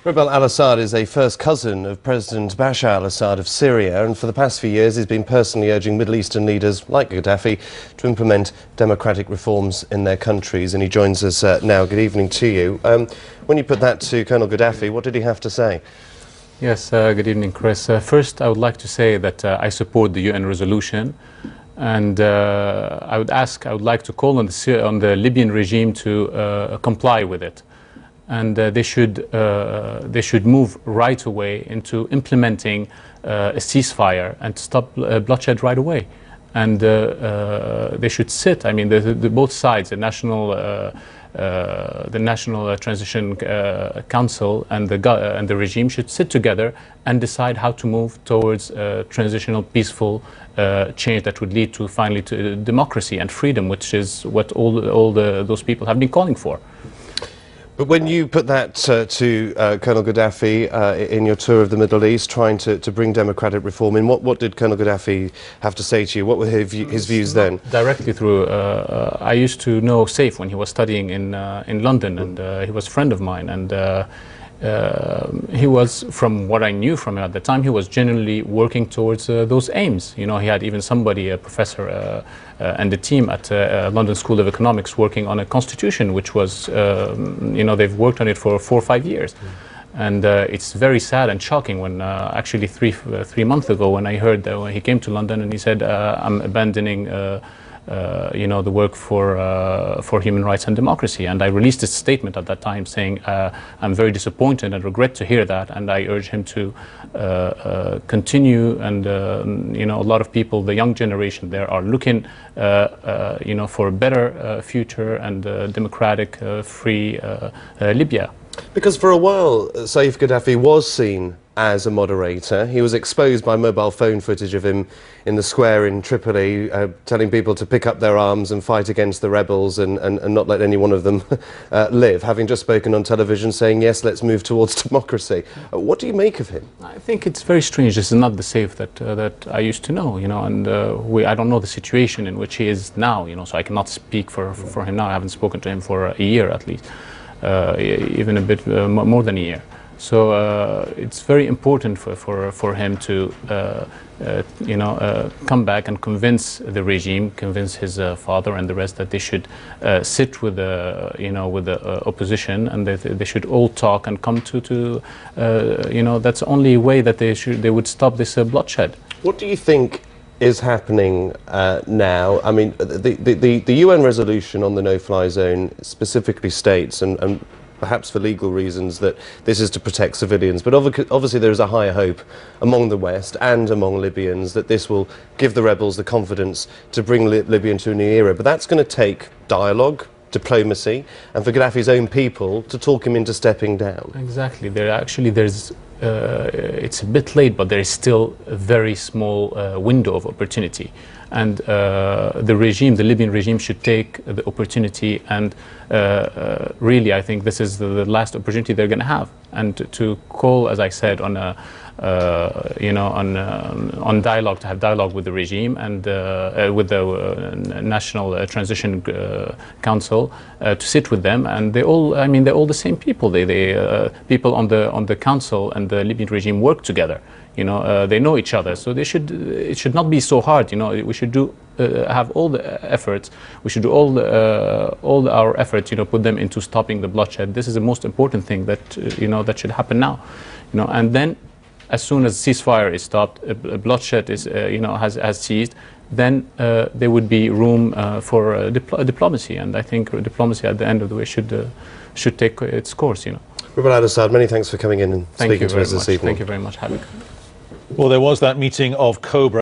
Ribal al-Assad is a first cousin of President Bashar al-Assad of Syria, and for the past few years he's been personally urging Middle Eastern leaders like Gaddafi to implement democratic reforms in their countries. And he joins us now. Good evening to you. When you put that to Colonel Gaddafi, what did he have to say? Yes, good evening, Chris. First, I would like to say that I support the UN resolution, and I would like to call on the Libyan regime to comply with it. And they should move right away into implementing a ceasefire and stop bloodshed right away. And they should sit. I mean, both sides, the National Transition Council and the regime, should sit together and decide how to move towards transitional, peaceful change that would lead to finally to democracy and freedom, which is what those people have been calling for. But when you put that to Colonel Gaddafi in your tour of the Middle East, trying to bring democratic reform in, what did Colonel Gaddafi have to say to you? What were his views then? Directly through, I used to know Saif when he was studying in London, and he was a friend of mine, and he was, from what I knew from him at the time, he was genuinely working towards those aims. You know, he had even somebody, a professor and the team at London School of Economics, working on a constitution, which was, you know, they've worked on it for 4 or 5 years. And it's very sad and shocking when actually three months ago, when I heard that when he came to London and he said, I'm abandoning you know, the work for human rights and democracy. And I released a statement at that time saying, I'm very disappointed and regret to hear that, and I urge him to continue. And you know, a lot of people, the young generation there, are looking you know, for a better future and democratic, free Libya. Because for a while, Saif Gaddafi was seen as a moderator. He was exposed by mobile phone footage of him in the square in Tripoli, telling people to pick up their arms and fight against the rebels and not let any one of them live, having just spoken on television saying, yes, let's move towards democracy. What do you make of him? I think it's very strange. This is not the Saif that I used to know, you know, and I don't know the situation in which he is now, you know, so I cannot speak for him now. I haven't spoken to him for a year at least, even a bit more than a year. So it's very important for him to, you know, come back and convince the regime, convince his father and the rest that they should sit with the, you know, with the opposition, and they should all talk and come to you know, that's the only way that they would stop this bloodshed. What do you think is happening now? I mean, the UN resolution on the no-fly zone specifically states, and perhaps for legal reasons, that this is to protect civilians. But obviously there is a higher hope among the West and among Libyans that this will give the rebels the confidence to bring Libya into a new era. But that's going to take dialogue, diplomacy, and for Gaddafi's own people to talk him into stepping down. Exactly. There's it's a bit late, but there is still a very small window of opportunity. And the Libyan regime should take the opportunity, and really, I think this is the last opportunity they're going to have. And to call, as I said, on a you know, on dialogue, to have dialogue with the regime and with the National Transition Council, to sit with them, and they all, I mean, they're all the same people. People on the council and the Libyan regime work together. You know, they know each other, so it should not be so hard. You know, we should have all the efforts. We should do all our efforts. You know, put them into stopping the bloodshed. This is the most important thing that you know, that should happen now. You know, and then, as soon as ceasefire is stopped, bloodshed is you know, has ceased, then there would be room for diplomacy. And I think diplomacy at the end of the way should take its course. You know. Ribal al-Assad, many thanks for coming in and speaking to us this evening. Thank you very much, Habib. Well, there was that meeting of Cobra.